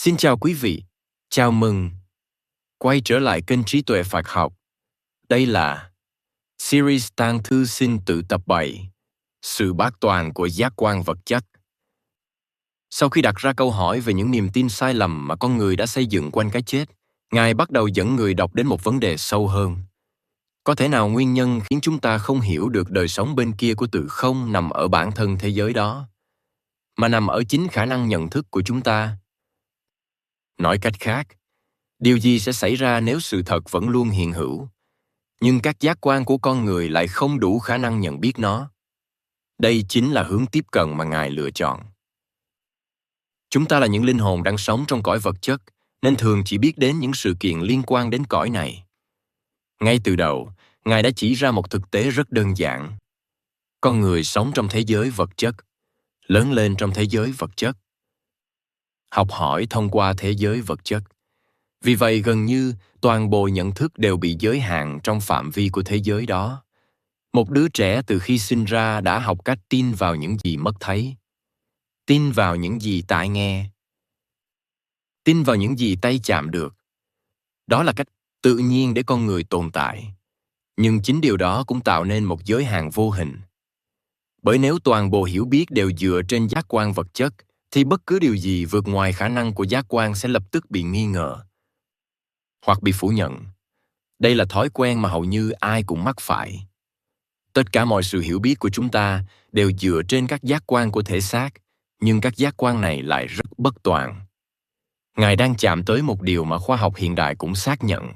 Xin chào quý vị, chào mừng quay trở lại kênh Trí tuệ Phật học. Đây là series tang thư sinh tự tập 7, sự bát toàn của giác quan vật chất. Sau khi đặt ra câu hỏi về những niềm tin sai lầm mà con người đã xây dựng quanh cái chết, Ngài bắt đầu dẫn người đọc đến một vấn đề sâu hơn. Có thể nào nguyên nhân khiến chúng ta không hiểu được đời sống bên kia của từ không nằm ở bản thân thế giới đó, mà nằm ở chính khả năng nhận thức của chúng ta? Nói cách khác, điều gì sẽ xảy ra nếu sự thật vẫn luôn hiện hữu, nhưng các giác quan của con người lại không đủ khả năng nhận biết nó? Đây chính là hướng tiếp cận mà Ngài lựa chọn. Chúng ta là những linh hồn đang sống trong cõi vật chất, nên thường chỉ biết đến những sự kiện liên quan đến cõi này. Ngay từ đầu, Ngài đã chỉ ra một thực tế rất đơn giản. Con người sống trong thế giới vật chất, lớn lên trong thế giới vật chất, học hỏi thông qua thế giới vật chất. Vì vậy, gần như toàn bộ nhận thức đều bị giới hạn trong phạm vi của thế giới đó. Một đứa trẻ từ khi sinh ra đã học cách tin vào những gì mắt thấy, tin vào những gì tai nghe, tin vào những gì tay chạm được. Đó là cách tự nhiên để con người tồn tại. Nhưng chính điều đó cũng tạo nên một giới hạn vô hình. Bởi nếu toàn bộ hiểu biết đều dựa trên giác quan vật chất, thì bất cứ điều gì vượt ngoài khả năng của giác quan sẽ lập tức bị nghi ngờ hoặc bị phủ nhận. Đây là thói quen mà hầu như ai cũng mắc phải. Tất cả mọi sự hiểu biết của chúng ta đều dựa trên các giác quan của thể xác, nhưng các giác quan này lại rất bất toàn. Ngài đang chạm tới một điều mà khoa học hiện đại cũng xác nhận.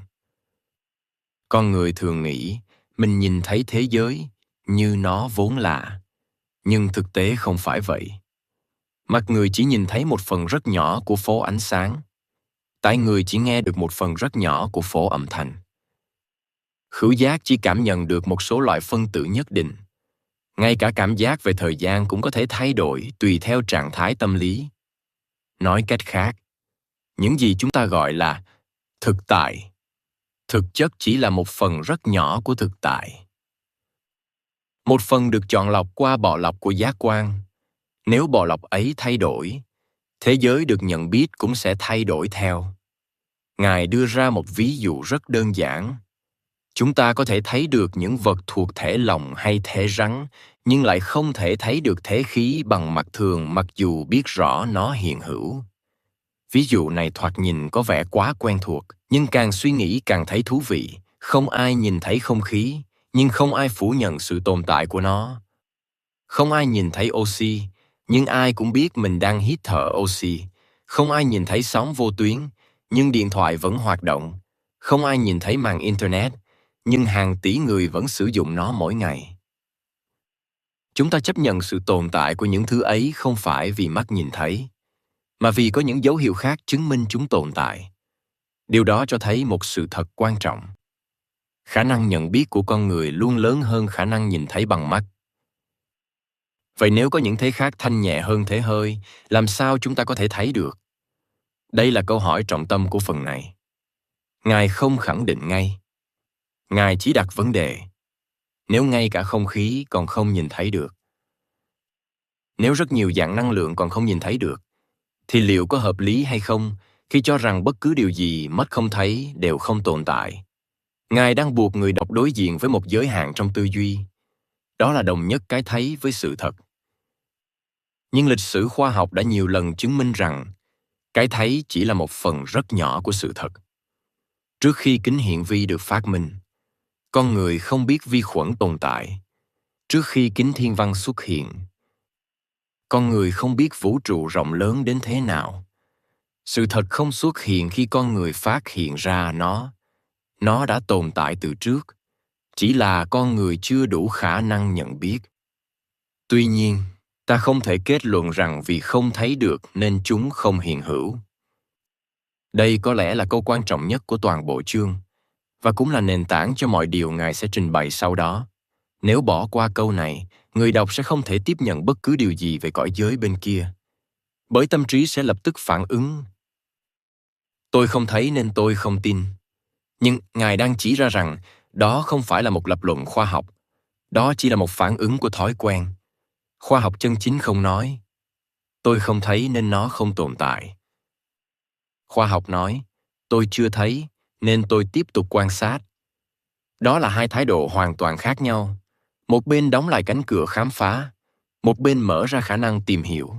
Con người thường nghĩ mình nhìn thấy thế giới như nó vốn là, nhưng thực tế không phải vậy. Mắt người chỉ nhìn thấy một phần rất nhỏ của phố ánh sáng. Tai người chỉ nghe được một phần rất nhỏ của phố âm thanh. Khứu giác chỉ cảm nhận được một số loại phân tử nhất định. Ngay cả cảm giác về thời gian cũng có thể thay đổi tùy theo trạng thái tâm lý. Nói cách khác, những gì chúng ta gọi là thực tại, thực chất chỉ là một phần rất nhỏ của thực tại. Một phần được chọn lọc qua bọ lọc của giác quan. Nếu bọ lọc ấy thay đổi, thế giới được nhận biết cũng sẽ thay đổi theo. Ngài đưa ra một ví dụ rất đơn giản. Chúng ta có thể thấy được những vật thuộc thể lỏng hay thể rắn, nhưng lại không thể thấy được thể khí bằng mắt thường mặc dù biết rõ nó hiện hữu. Ví dụ này thoạt nhìn có vẻ quá quen thuộc, nhưng càng suy nghĩ càng thấy thú vị. Không ai nhìn thấy không khí, nhưng không ai phủ nhận sự tồn tại của nó. Không ai nhìn thấy oxy, nhưng ai cũng biết mình đang hít thở oxy. Không ai nhìn thấy sóng vô tuyến, nhưng điện thoại vẫn hoạt động. Không ai nhìn thấy màn Internet, nhưng hàng tỷ người vẫn sử dụng nó mỗi ngày. Chúng ta chấp nhận sự tồn tại của những thứ ấy không phải vì mắt nhìn thấy, mà vì có những dấu hiệu khác chứng minh chúng tồn tại. Điều đó cho thấy một sự thật quan trọng. Khả năng nhận biết của con người luôn lớn hơn khả năng nhìn thấy bằng mắt. Vậy nếu có những thế khác thanh nhẹ hơn thế hơi, làm sao chúng ta có thể thấy được? Đây là câu hỏi trọng tâm của phần này. Ngài không khẳng định ngay. Ngài chỉ đặt vấn đề. Nếu ngay cả không khí còn không nhìn thấy được, nếu rất nhiều dạng năng lượng còn không nhìn thấy được, thì liệu có hợp lý hay không khi cho rằng bất cứ điều gì mắt không thấy đều không tồn tại? Ngài đang buộc người đọc đối diện với một giới hạn trong tư duy. Đó là đồng nhất cái thấy với sự thật. Nhưng lịch sử khoa học đã nhiều lần chứng minh rằng cái thấy chỉ là một phần rất nhỏ của sự thật. Trước khi kính hiển vi được phát minh, con người không biết vi khuẩn tồn tại. Trước khi kính thiên văn xuất hiện, con người không biết vũ trụ rộng lớn đến thế nào. Sự thật không xuất hiện khi con người phát hiện ra nó. Nó đã tồn tại từ trước, chỉ là con người chưa đủ khả năng nhận biết. Tuy nhiên, ta không thể kết luận rằng vì không thấy được nên chúng không hiện hữu. Đây có lẽ là câu quan trọng nhất của toàn bộ chương, và cũng là nền tảng cho mọi điều Ngài sẽ trình bày sau đó. Nếu bỏ qua câu này, người đọc sẽ không thể tiếp nhận bất cứ điều gì về cõi giới bên kia, bởi tâm trí sẽ lập tức phản ứng. Tôi không thấy nên tôi không tin. Nhưng Ngài đang chỉ ra rằng đó không phải là một lập luận khoa học. Đó chỉ là một phản ứng của thói quen. Khoa học chân chính không nói tôi không thấy nên nó không tồn tại. Khoa học nói, tôi chưa thấy, nên tôi tiếp tục quan sát. Đó là hai thái độ hoàn toàn khác nhau. Một bên đóng lại cánh cửa khám phá, một bên mở ra khả năng tìm hiểu.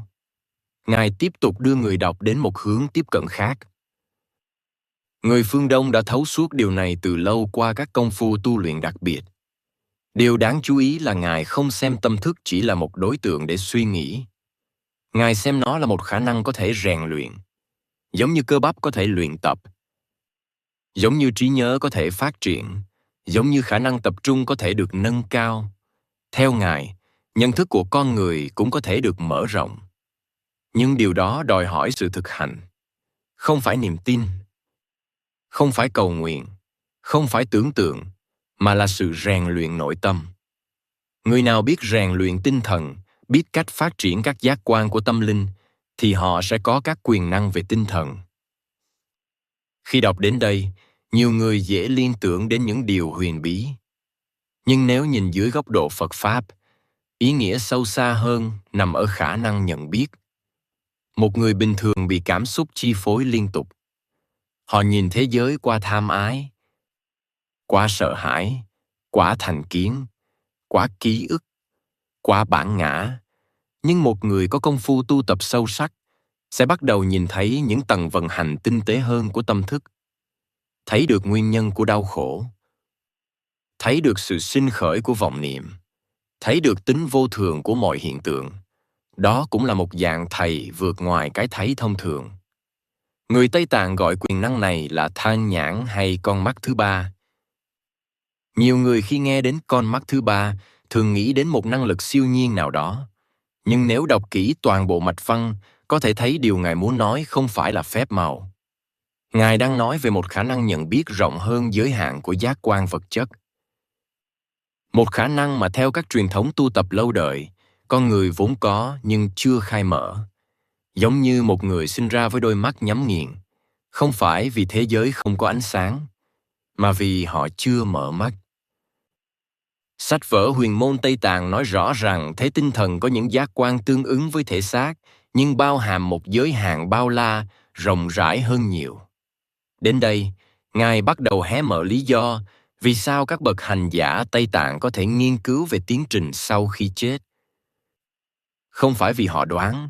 Ngài tiếp tục đưa người đọc đến một hướng tiếp cận khác. Người phương Đông đã thấu suốt điều này từ lâu qua các công phu tu luyện đặc biệt. Điều đáng chú ý là Ngài không xem tâm thức chỉ là một đối tượng để suy nghĩ. Ngài xem nó là một khả năng có thể rèn luyện, giống như cơ bắp có thể luyện tập, giống như trí nhớ có thể phát triển, giống như khả năng tập trung có thể được nâng cao. Theo Ngài, nhận thức của con người cũng có thể được mở rộng. Nhưng điều đó đòi hỏi sự thực hành, không phải niềm tin, không phải cầu nguyện, không phải tưởng tượng, mà là sự rèn luyện nội tâm. Người nào biết rèn luyện tinh thần, biết cách phát triển các giác quan của tâm linh, thì họ sẽ có các quyền năng về tinh thần. Khi đọc đến đây, nhiều người dễ liên tưởng đến những điều huyền bí. Nhưng nếu nhìn dưới góc độ Phật Pháp, ý nghĩa sâu xa hơn nằm ở khả năng nhận biết. Một người bình thường bị cảm xúc chi phối liên tục. Họ nhìn thế giới qua tham ái, qua sợ hãi, qua thành kiến, qua ký ức, qua bản ngã. Nhưng một người có công phu tu tập sâu sắc sẽ bắt đầu nhìn thấy những tầng vận hành tinh tế hơn của tâm thức, thấy được nguyên nhân của đau khổ, thấy được sự sinh khởi của vọng niệm, thấy được tính vô thường của mọi hiện tượng. Đó cũng là một dạng thầy vượt ngoài cái thấy thông thường. Người Tây Tạng gọi quyền năng này là than nhãn hay con mắt thứ ba. Nhiều người khi nghe đến con mắt thứ ba thường nghĩ đến một năng lực siêu nhiên nào đó. Nhưng nếu đọc kỹ toàn bộ mạch văn, có thể thấy điều Ngài muốn nói không phải là phép màu. Ngài đang nói về một khả năng nhận biết rộng hơn giới hạn của giác quan vật chất. Một khả năng mà theo các truyền thống tu tập lâu đời, con người vốn có nhưng chưa khai mở. Giống như một người sinh ra với đôi mắt nhắm nghiền, không phải vì thế giới không có ánh sáng, mà vì họ chưa mở mắt. Sách vở huyền môn Tây Tạng nói rõ rằng thế tinh thần có những giác quan tương ứng với thể xác, nhưng bao hàm một giới hạn bao la, rộng rãi hơn nhiều. Đến đây, Ngài bắt đầu hé mở lý do vì sao các bậc hành giả Tây Tạng có thể nghiên cứu về tiến trình sau khi chết. Không phải vì họ đoán,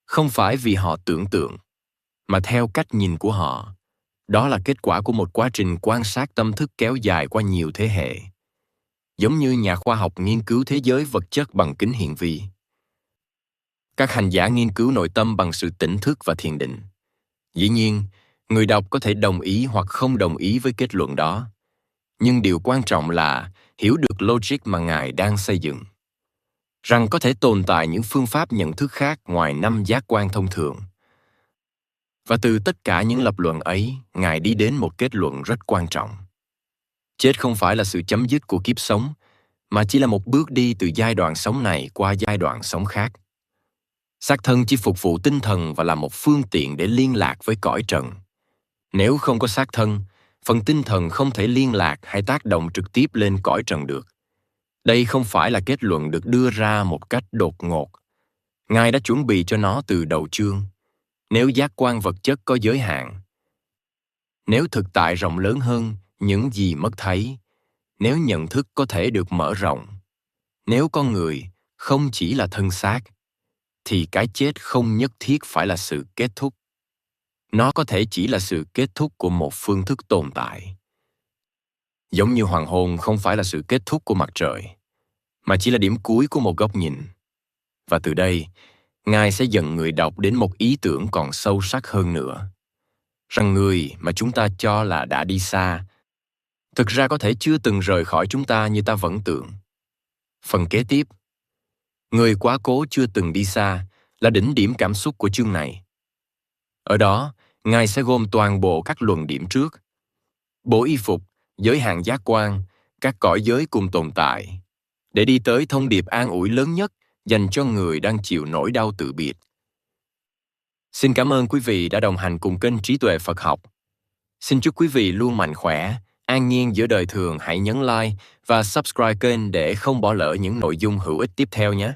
không phải vì họ tưởng tượng, mà theo cách nhìn của họ. Đó là kết quả của một quá trình quan sát tâm thức kéo dài qua nhiều thế hệ. Giống như nhà khoa học nghiên cứu thế giới vật chất bằng kính hiển vi. Các hành giả nghiên cứu nội tâm bằng sự tỉnh thức và thiền định. Dĩ nhiên, người đọc có thể đồng ý hoặc không đồng ý với kết luận đó. Nhưng điều quan trọng là hiểu được logic mà Ngài đang xây dựng. Rằng có thể tồn tại những phương pháp nhận thức khác ngoài 5 giác quan thông thường. Và từ tất cả những lập luận ấy, Ngài đi đến một kết luận rất quan trọng. Chết không phải là sự chấm dứt của kiếp sống, mà chỉ là một bước đi từ giai đoạn sống này qua giai đoạn sống khác. Xác thân chỉ phục vụ tinh thần và là một phương tiện để liên lạc với cõi trần. Nếu không có xác thân, phần tinh thần không thể liên lạc hay tác động trực tiếp lên cõi trần được. Đây không phải là kết luận được đưa ra một cách đột ngột. Ngài đã chuẩn bị cho nó từ đầu chương. Nếu giác quan vật chất có giới hạn, nếu thực tại rộng lớn hơn những gì mất thấy, nếu nhận thức có thể được mở rộng, nếu con người không chỉ là thân xác, thì cái chết không nhất thiết phải là sự kết thúc. Nó có thể chỉ là sự kết thúc của một phương thức tồn tại. Giống như hoàng hôn không phải là sự kết thúc của mặt trời, mà chỉ là điểm cuối của một góc nhìn. Và từ đây, Ngài sẽ dẫn người đọc đến một ý tưởng còn sâu sắc hơn nữa. Rằng người mà chúng ta cho là đã đi xa, thực ra có thể chưa từng rời khỏi chúng ta như ta vẫn tưởng. Phần kế tiếp, người quá cố chưa từng đi xa, là đỉnh điểm cảm xúc của chương này. Ở đó, Ngài sẽ gồm toàn bộ các luận điểm trước. Bộ y phục, giới hạn giác quan, các cõi giới cùng tồn tại, để đi tới thông điệp an ủi lớn nhất dành cho người đang chịu nỗi đau tự biệt. Xin cảm ơn quý vị đã đồng hành cùng kênh Trí Tuệ Phật Học. Xin chúc quý vị luôn mạnh khỏe, an nhiên giữa đời thường. Hãy nhấn like và subscribe kênh để không bỏ lỡ những nội dung hữu ích tiếp theo nhé.